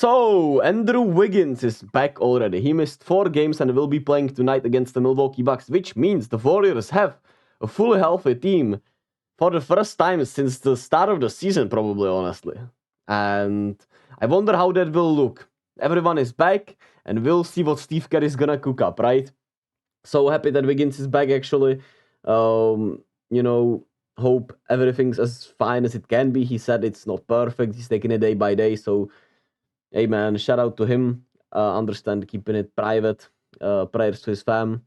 So, Andrew Wiggins is back already. He missed 4 games and will be playing tonight against the Milwaukee Bucks, which means the Warriors have a fully healthy team for the first time since the start of the season, probably, honestly. And I wonder how that will look. Everyone is back, and we'll see what Steve Kerr is gonna cook up, right? So happy that Wiggins is back, actually. Hope everything's as fine as it can be. He said it's not perfect. He's taking it day by day, so hey man, shout out to him. Understand keeping it private. Prayers to his fam,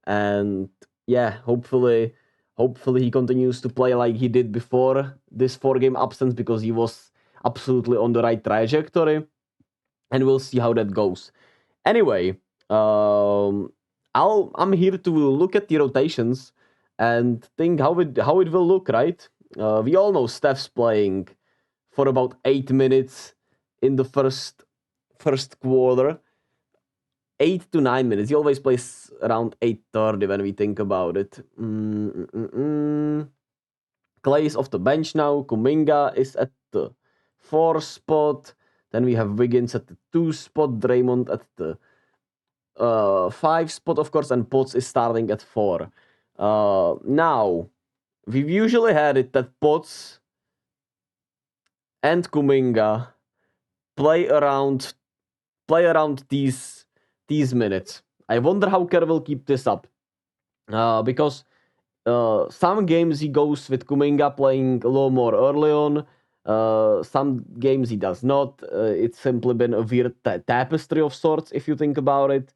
and yeah, hopefully he continues to play like he did before this 4-game absence, because he was absolutely on the right trajectory, and we'll see how that goes. Anyway, I'm here to look at the rotations and think how it will look, right? We all know Steph's playing for about 8 minutes in the first quarter. 8 to 9 minutes. He always plays around 8:30 when we think about it. Clay is off the bench now. Kuminga is at the 4 spot. Then we have Wiggins at the 2 spot. Draymond at the 5 spot, of course, and Potts is starting at 4. Now, we've usually had it that Potts and Kuminga play around these minutes. I wonder how Kerr will keep this up. Because some games he goes with Kuminga playing a little more early on. Some games he does not. It's simply been a weird tapestry of sorts, if you think about it.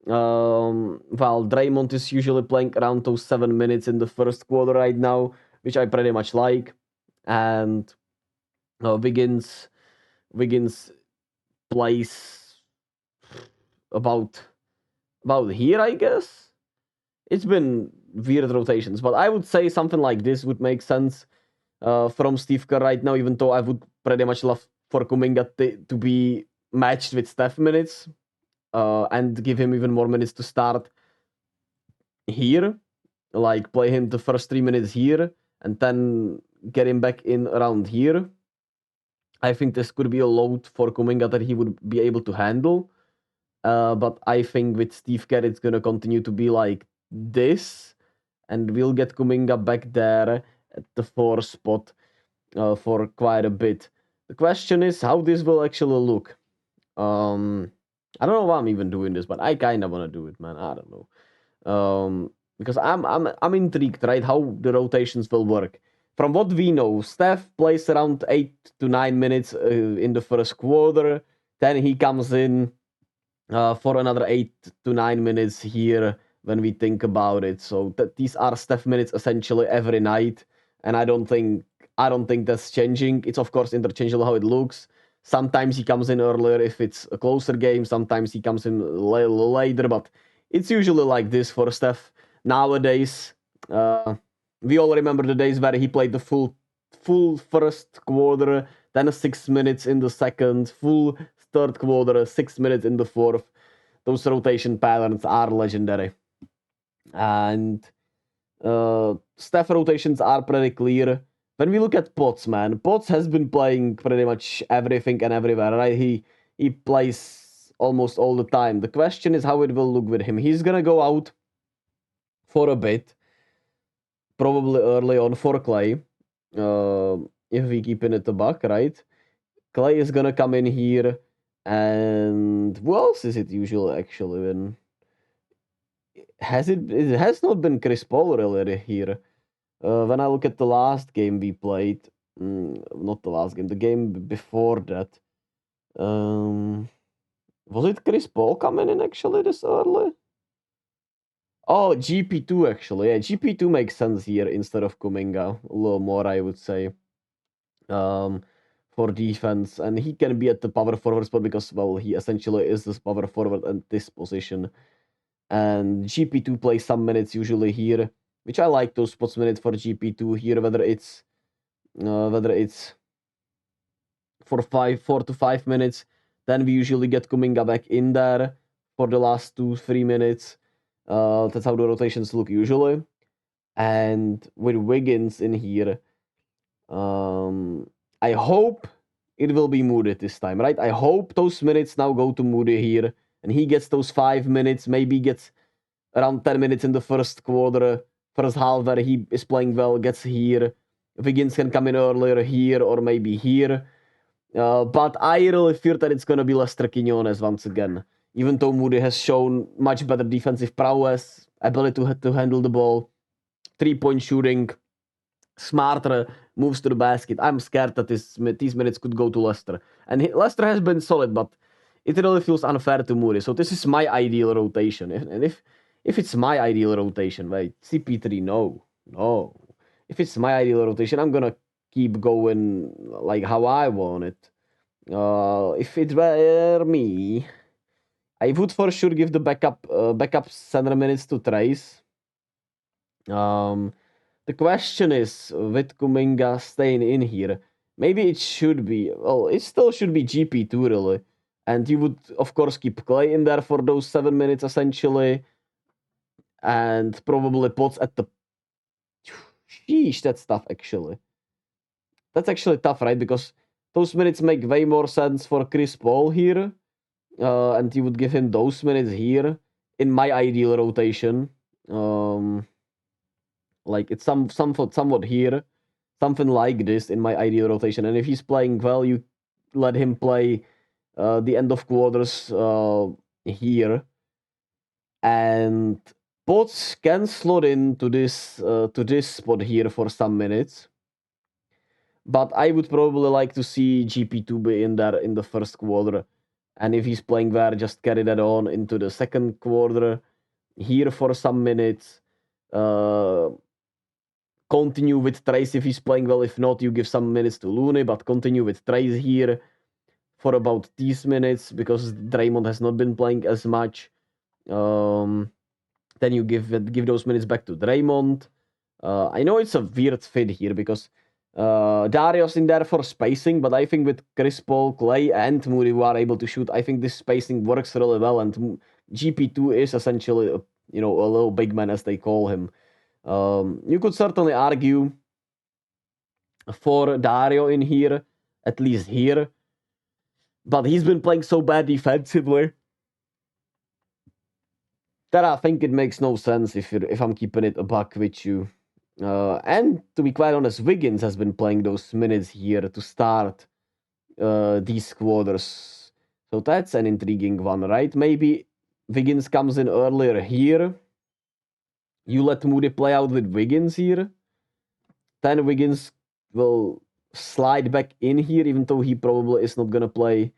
While Draymond is usually playing around those 7 minutes in the first quarter right now, which I pretty much like. And Wiggins plays about here, I guess. It's been weird rotations, but I would say something like this would make sense from Steve Kerr right now, even though I would pretty much love for Kuminga to be matched with Steph minutes and give him even more minutes to start here. Like, play him the first 3 minutes here and then get him back in around here. I think this could be a load for Kuminga that he would be able to handle. But I think with Steve Kerr, it's going to continue to be like this. And we'll get Kuminga back there at the 4 spot for quite a bit. The question is how this will actually look. I don't know why I'm even doing this, but I kind of want to do it, man. I don't know. Because I'm intrigued, right, how the rotations will work. From what we know, Steph plays around 8 to 9 minutes in the first quarter. Then he comes in for another 8 to 9 minutes here when we think about it. So these are Steph minutes essentially every night, and I don't think that's changing. It's of course interchangeable how it looks. Sometimes he comes in earlier if it's a closer game. Sometimes he comes in later, but it's usually like this for Steph nowadays. We all remember the days where he played the full first quarter, then 6 minutes in the second, full third quarter, 6 minutes in the fourth. Those rotation patterns are legendary. And Steph rotations are pretty clear. When we look at Potts, man, Potts has been playing pretty much everything and everywhere, right? He plays almost all the time. The question is how it will look with him. He's gonna go out for a bit, probably early on for Clay, if we keep it at the buck, right? Clay is gonna come in here, and who else is it usually actually? When it has not been Chris Paul really here. When I look at the last game we played, not the last game, the game before that, was it Chris Paul coming in actually this early? Oh, GP2 actually. Yeah, GP2 makes sense here instead of Kuminga. A little more, I would say, for defense. And he can be at the power forward spot because, well, he essentially is this power forward at this position. And GP2 plays some minutes usually here, which I like those spots minutes for GP2 here, whether it's for 4 to 5 minutes. Then we usually get Kuminga back in there for the last 2-3 minutes. That's how the rotations look usually. And with Wiggins in here, I hope it will be Moody this time, right? I hope those minutes now go to Moody here, and he gets those 5 minutes, maybe gets around 10 minutes in the first quarter, first half where he is playing well, gets here. Wiggins can come in earlier here or maybe here. But I really fear that it's going to be Lester Quinones once again. Even though Moody has shown much better defensive prowess, ability to handle the ball, 3-point shooting, smarter moves to the basket. I'm scared that these minutes could go to Lester. And Lester has been solid, but it really feels unfair to Moody. So this is my ideal rotation. And if it's my ideal rotation, wait, CP3, no. If it's my ideal rotation, I'm gonna keep going like how I want it. If it were me, I would for sure give the backup center minutes to Trace. The question is, with Kuminga staying in here, maybe it should be, well, it still should be GP2 really. And you would, of course, keep Clay in there for those 7 minutes essentially. And probably Potts at the... Sheesh, that's tough actually. That's actually tough, right? Because those minutes make way more sense for Chris Paul here. And you would give him those minutes here in my ideal rotation. Like it's somewhat here, something like this in my ideal rotation. And if he's playing well, you let him play the end of quarters here, and Potts can slot into this spot here for some minutes. But I would probably like to see GP2 be in there in the first quarter. And if he's playing there, just carry that on into the second quarter here for some minutes. Continue with Trace if he's playing well. If not, you give some minutes to Looney, but continue with Trace here for about these minutes because Draymond has not been playing as much. Then you give those minutes back to Draymond. I know it's a weird fit here because Dario's in there for spacing, but I think with Chris Paul, Clay, and Moody who are able to shoot, I think this spacing works really well. And GP2 is essentially a little big man, as they call him. You could certainly argue for Dario in here, at least here, but he's been playing so bad defensively that I think it makes no sense if I'm keeping it a buck with you. And to be quite honest, Wiggins has been playing those minutes here to start these quarters. So that's an intriguing one, right? Maybe Wiggins comes in earlier here. You let Moody play out with Wiggins here. Then Wiggins will slide back in here, even though he probably is not going to play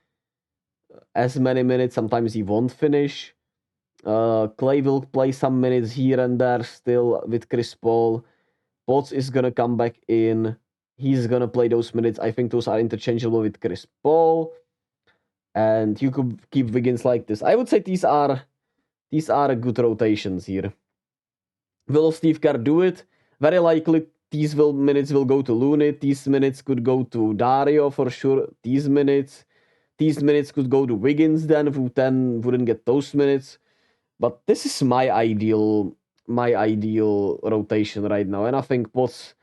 as many minutes. Sometimes he won't finish. Clay will play some minutes here and there still with Chris Paul. Potts is going to come back in. He's going to play those minutes. I think those are interchangeable with Chris Paul. And you could keep Wiggins like this. I would say these are good rotations here. Will Steve Kerr do it? Very likely these minutes will go to Looney. These minutes could go to Dario for sure. These minutes could go to Wiggins then, who then wouldn't get those minutes. But this is my ideal rotation right now. And I think Potts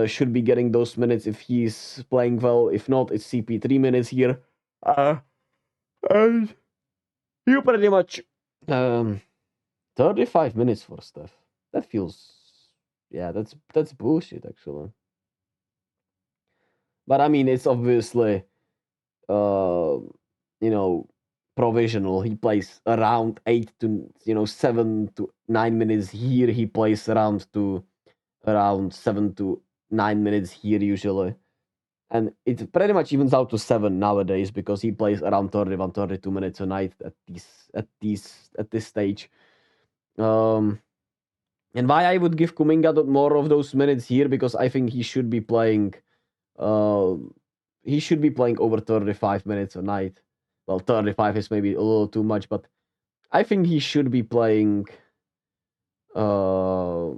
should be getting those minutes if he's playing well. If not, it's CP3 minutes here. And you pretty much 35 minutes for Steph. That feels, yeah, that's bullshit actually. But I mean, it's obviously, provisional. He plays around 7 to 9 minutes here. He plays around 7 to 9 minutes here usually. And it pretty much evens out to 7 nowadays because he plays around 31, 32 minutes a night at this stage. And why I would give Kuminga more of those minutes here, because I think he should be playing over 35 minutes a night. Well, 35 is maybe a little too much, but I think he should be playing more,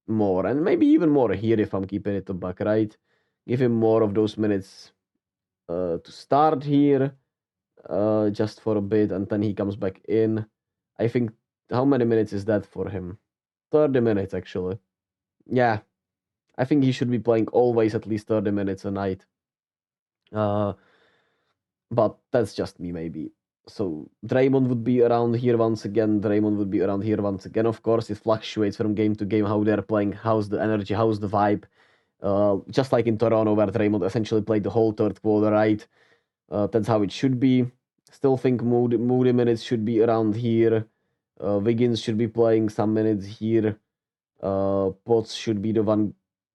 and maybe even more here if I'm keeping it a buck, right? Give him more of those minutes to start here, just for a bit, and then he comes back in. I think, how many minutes is that for him? 30 minutes, actually. Yeah, I think he should be playing always at least 30 minutes a night. But that's just me, maybe. So Draymond would be around here once again. Draymond would be around here once again. Of course, it fluctuates from game to game how they're playing, how's the energy, how's the vibe. Just like in Toronto, where Draymond essentially played the whole third quarter, right? That's how it should be. Still think Moody minutes should be around here. Wiggins should be playing some minutes here. Potts should be the one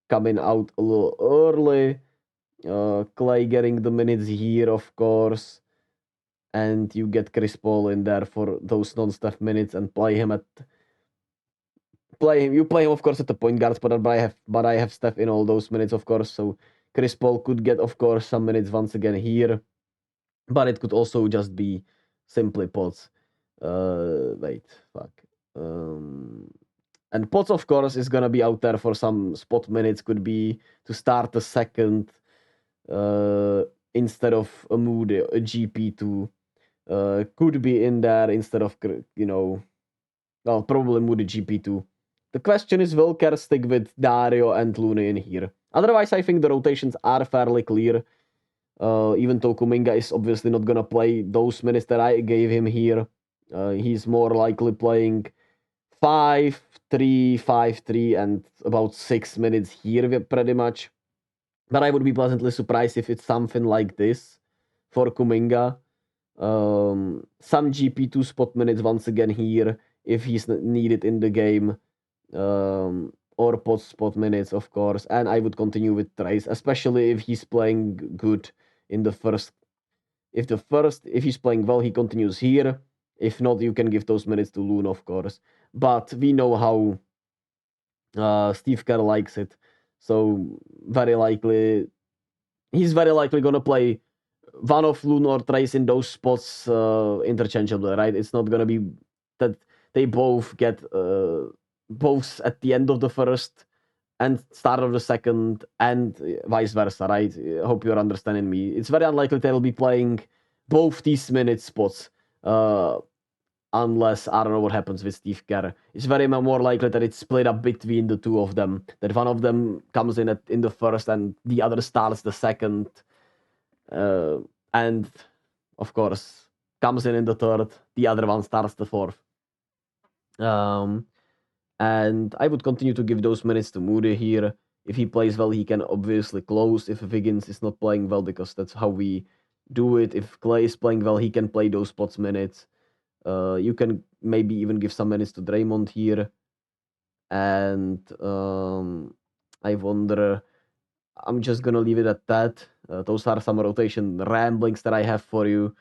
coming out a little early. Clay getting the minutes here, of course. And you get Chris Paul in there for those non-Steph minutes and play him, of course, at the point guard spot, but I have Steph in all those minutes, of course. So Chris Paul could get, of course, some minutes once again here. But it could also just be simply Potts. Wait, fuck. And Potts, of course, is gonna be out there for some spot minutes. Could be to start the second instead of a Moody, a GP2. Could be in there instead of, well, probably Moody GP2. The question is, will Kerr stick with Dario and Looney in here? Otherwise, I think the rotations are fairly clear. Even though Kuminga is obviously not gonna play those minutes that I gave him here. He's more likely playing 5-3, 5-3, and about 6 minutes here, pretty much. But I would be pleasantly surprised if it's something like this for Kuminga. Some GP2 spot minutes once again here if he's needed in the game. Or pot spot minutes, of course. And I would continue with Trace, especially if he's playing good in the first. If he's playing well, he continues here. If not, you can give those minutes to Loon, of course. But we know how Steve Kerr likes it. So he's very likely gonna play one of Loon or Trace in those spots interchangeably, right? It's not gonna be that they both get both at the end of the first and start of the second, and vice versa, right? I hope you're understanding me. It's very unlikely they'll be playing both these minute spots, unless I don't know what happens with Steve Kerr. It's very more likely that it's split up between the two of them, that one of them comes in in the first and the other starts the second, and of course comes in the third, the other one starts the fourth. And I would continue to give those minutes to Moody here. If he plays well, he can obviously close if Wiggins is not playing well, because that's how we do it. If Clay is playing well, he can play those spots minutes. You can maybe even give some minutes to Draymond here. And I wonder, I'm just going to leave it at that. Those are some rotation ramblings that I have for you.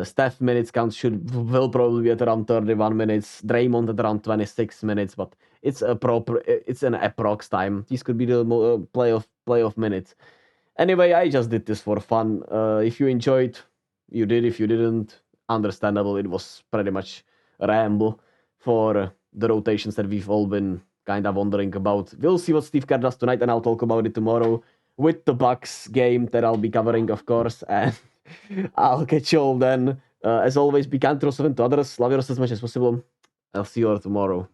Steph minutes count will probably be at around 31 minutes. Draymond at around 26 minutes, but it's an approx time. These could be the playoff minutes. Anyway, I just did this for fun. If you enjoyed, you did. If you didn't, understandable. It was pretty much a ramble for the rotations that we've all been kind of wondering about. We'll see what Steve Kerr does tonight, and I'll talk about it tomorrow with the Bucks game that I'll be covering, of course. And I'll catch you all then. As always, be kind to yourself and to others. Love yourself as much as possible. I'll see you all tomorrow.